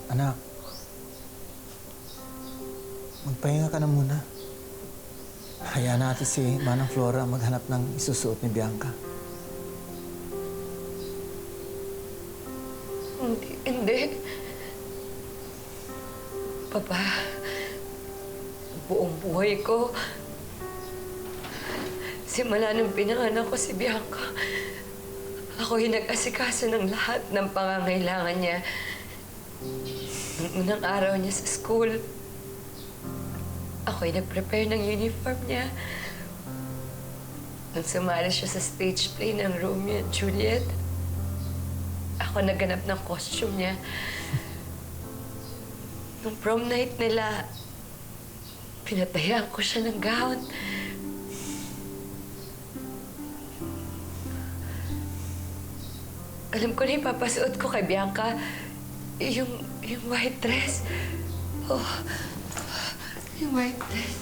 Anak, magpahinga ka na muna. Hayaan natin si Manang Flora maghanap ng isusuot ni Bianca. Hindi. Papa, buong buhay ko, simula nung pinanganak ko si Bianca, ako yung nag-asikaso ng lahat ng pangangailangan niya. Nung unang araw niya sa school, ako yung nag-prepare ng uniform niya. Nung sumali siya sa stage play ng Romeo and Juliet, ako naganap ng costume niya. Nung prom night nila, pinatayan ko siya ng gown. Alam ko na ipapasuot ko kay Bianca yung white dress. Oh, yung white dress.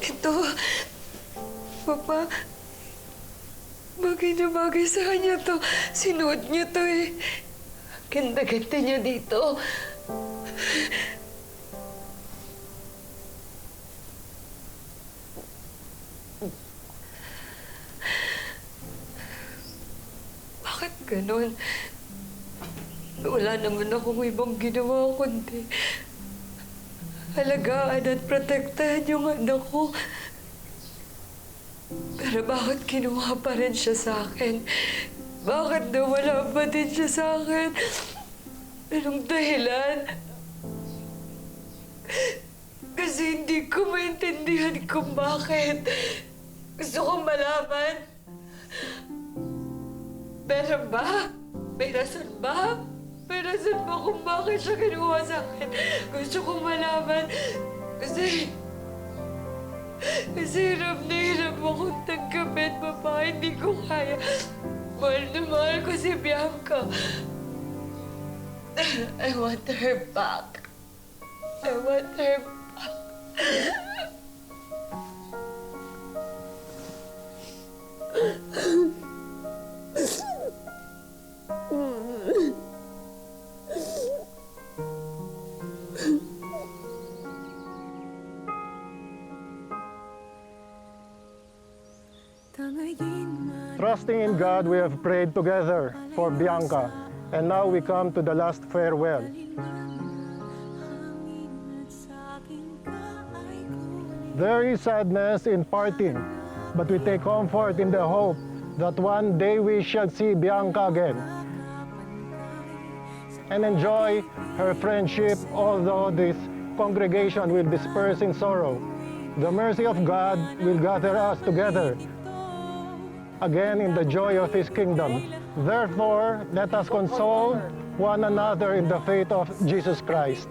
Ito, Papa, bagay na bagay sa kanya to. Sinuot niya to eh. Ganda-ganda niya dito. Bakit ganun? Wala naman akong ibang ginawa kundi alagaan at protektahan yung anak ko. Pero bakit kinuha pa rin siya sa akin? Bakit nawala pa din siya sa akin? Anong dahilan? Kasi hindi ko maintindihan kung bakit. Gusto kong malaman. Pero ba? May rason ba? May rason ba kung bakit siya kinuha sa akin? Gusto kong malaman. Kasi hirap na hirap akong tanggapin, Papa. Hindi ko kaya. Mahal na mahal ko si Bianca. I want her back. I want her back. Trusting in God, we have prayed together for Bianca, and now we come to the last farewell. There is sadness in parting, but we take comfort in the hope that one day we shall see Bianca again and enjoy her friendship, although this congregation will disperse in sorrow. The mercy of God will gather us together again in the joy of His kingdom. Therefore, let us console one another in the faith of Jesus Christ.